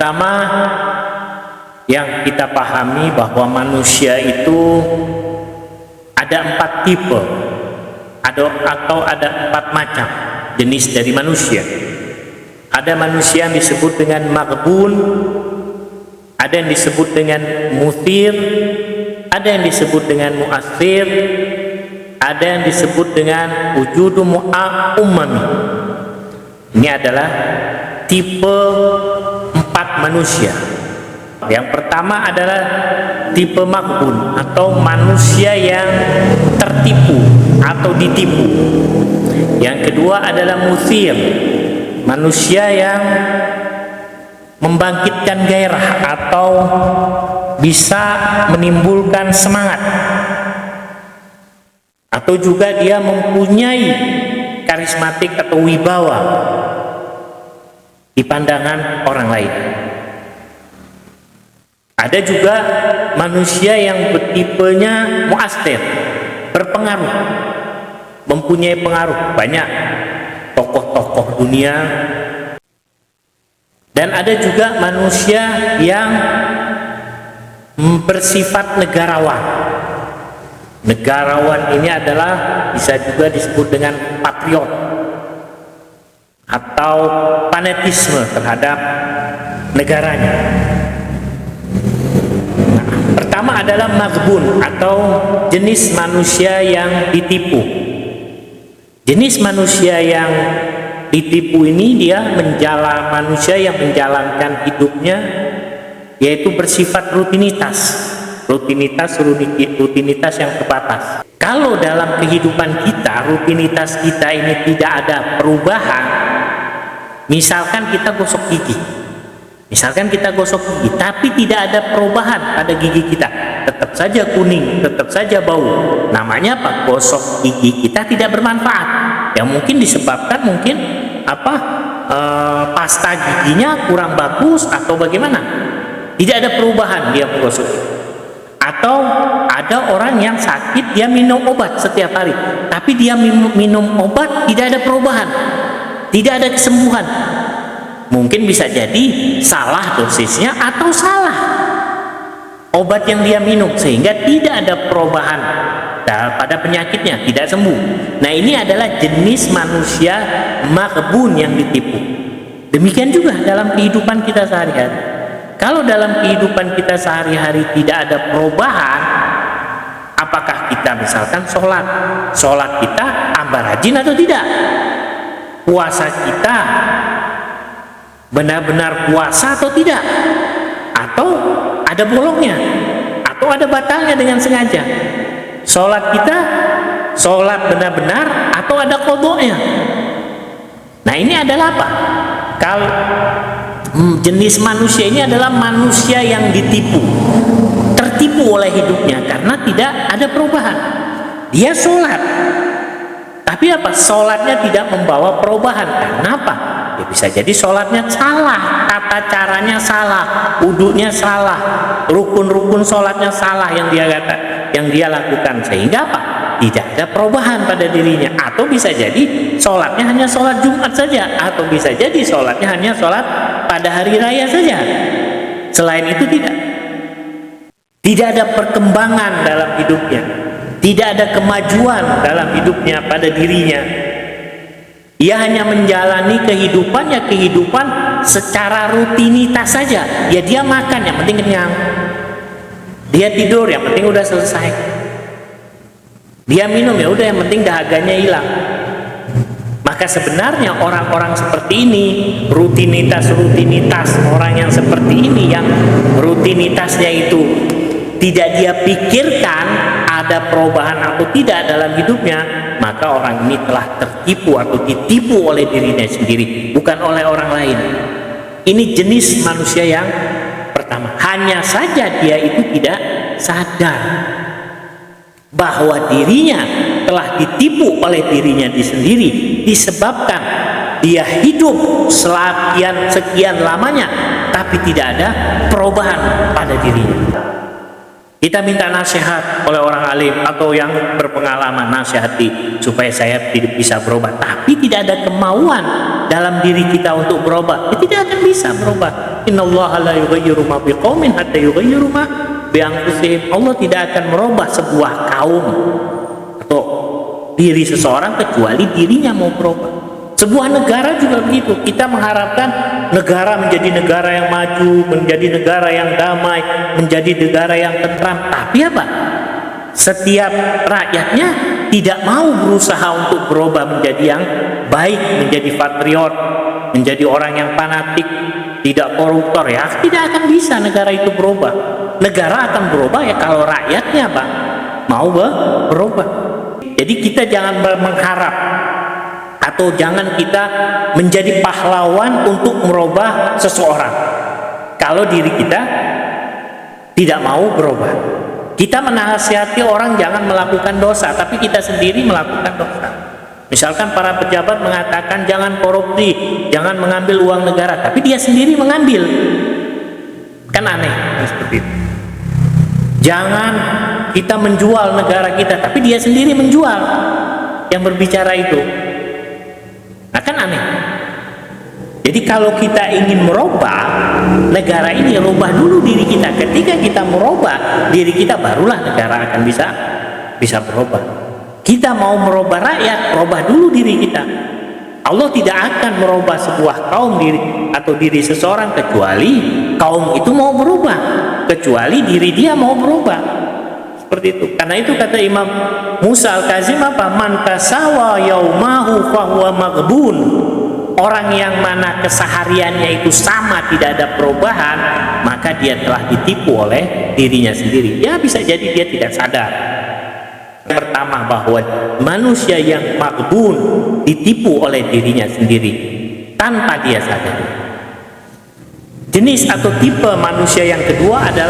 pertama yang kita pahami bahwa manusia itu ada 4 tipe atau ada 4 macam jenis dari manusia. Ada manusia yang disebut dengan maghbun, ada yang disebut dengan muthir, ada yang disebut dengan mu'athir, ada yang disebut dengan wujudu ummami. Ini adalah tipe 4 manusia. Yang pertama adalah tipe maghbun atau manusia yang tertipu atau ditipu. Yang kedua adalah muthir, manusia yang membangkitkan gairah atau bisa menimbulkan semangat, atau juga dia mempunyai karismatik atau wibawa di pandangan orang lain. Ada juga manusia yang bertipenya mu'astir, berpengaruh, mempunyai pengaruh banyak tokoh-tokoh dunia. Dan ada juga manusia yang bersifat negarawan. Negarawan ini adalah bisa juga disebut dengan patriot atau fanatisme terhadap negaranya. Nah, pertama adalah maghbun atau jenis manusia yang ditipu. Jenis manusia yang ditipu ini dia manusia yang menjalankan hidupnya yaitu bersifat rutinitas yang terbatas. Kalau dalam kehidupan kita rutinitas kita ini tidak ada perubahan, misalkan kita gosok gigi tapi tidak ada perubahan pada gigi kita, tetap saja kuning, tetap saja bau, namanya apa? Gosok gigi kita tidak bermanfaat. Yang mungkin disebabkan pasta giginya kurang bagus atau bagaimana, tidak ada perubahan dia menggosok. Atau ada orang yang sakit, dia minum obat setiap hari, tapi dia minum obat tidak ada perubahan, tidak ada kesembuhan. Mungkin bisa jadi salah dosisnya atau salah obat yang dia minum sehingga tidak ada perubahan pada penyakitnya, tidak sembuh. Nah, ini adalah jenis manusia maghbun yang ditipu. Demikian juga dalam kehidupan kita sehari-hari. Kalau dalam kehidupan kita sehari-hari tidak ada perubahan, apakah kita misalkan sholat kita ambar rajin atau tidak? Puasa kita benar-benar puasa atau tidak? Atau ada bolongnya? Atau ada batalnya dengan sengaja? Sholat kita sholat benar-benar atau ada qadha-nya? Nah, ini adalah apa? Kalau jenis manusia ini adalah manusia yang ditipu, tertipu oleh hidupnya karena tidak ada perubahan. Dia sholat, tapi apa? Sholatnya tidak membawa perubahan. Kenapa? Ya bisa jadi sholatnya salah, tata caranya salah, wudunya salah, rukun-rukun sholatnya salah yang dia lakukan, sehingga apa? Tidak ada perubahan pada dirinya. Atau bisa jadi sholatnya hanya sholat Jumat saja, atau bisa jadi sholatnya hanya sholat pada hari raya saja. Selain itu tidak ada perkembangan dalam hidupnya, tidak ada kemajuan dalam hidupnya pada dirinya. Ia hanya menjalani kehidupan secara rutinitas saja. Ya, dia makan yang penting kenyang, dia tidur yang penting udah selesai, dia minum ya udah yang penting dahaganya hilang. Maka sebenarnya orang-orang seperti ini, rutinitas orang yang seperti ini, yang rutinitasnya itu tidak dia pikirkan ada perubahan atau tidak dalam hidupnya, maka orang ini telah tertipu atau ditipu oleh dirinya sendiri, bukan oleh orang lain. Ini jenis manusia yang pertama. Hanya saja dia itu tidak sadar bahwa dirinya telah ditipu oleh dirinya sendiri, disebabkan dia hidup sekian lamanya tapi tidak ada perubahan pada dirinya. Kita minta nasihat oleh orang alim atau yang berpengalaman, nasihati supaya saya tidak bisa berubah, tapi tidak ada kemauan dalam diri kita untuk berubah, tidak akan bisa berubah. Innallaha la yughayyiru ma biqaumin hatta yughayyiru ma bi anfusihim. Allah tidak akan merubah sebuah kaum atau diri seseorang kecuali dirinya mau berubah. Sebuah negara juga begitu. Kita mengharapkan negara menjadi negara yang maju, menjadi negara yang damai, menjadi negara yang tentram. Tapi apa? Setiap rakyatnya tidak mau berusaha untuk berubah menjadi yang baik, menjadi patriot, menjadi orang yang fanatik, tidak koruptor, ya tidak akan bisa negara itu berubah. Negara akan berubah ya kalau rakyatnya apa? Mau berubah. Jadi kita jangan mengharap atau jangan kita menjadi pahlawan untuk merubah seseorang kalau diri kita tidak mau berubah. Kita menasihati orang jangan melakukan dosa, tapi kita sendiri melakukan dosa. Misalkan para pejabat mengatakan jangan korupsi, jangan mengambil uang negara, tapi dia sendiri mengambil. Kan aneh seperti itu. Jangan kita menjual negara kita, tapi dia sendiri menjual yang berbicara itu. Akan aneh. Jadi kalau kita ingin merubah negara ini, rubah dulu diri kita. Ketika kita merubah diri kita, barulah negara akan bisa berubah. Kita mau merubah rakyat, rubah dulu diri kita. Allah tidak akan merubah sebuah kaum atau diri seseorang kecuali kaum itu mau berubah, kecuali diri dia mau berubah. Seperti itu. Karena itu kata Imam Musa Al-Kazim apa? Man tasawa yaumahu fahuwa maghbun. Orang yang mana kesehariannya itu sama, tidak ada perubahan, maka dia telah ditipu oleh dirinya sendiri. Ya bisa jadi dia tidak sadar. Pertama, bahwa manusia yang maghbun ditipu oleh dirinya sendiri tanpa dia sadar. Jenis atau tipe manusia yang kedua adalah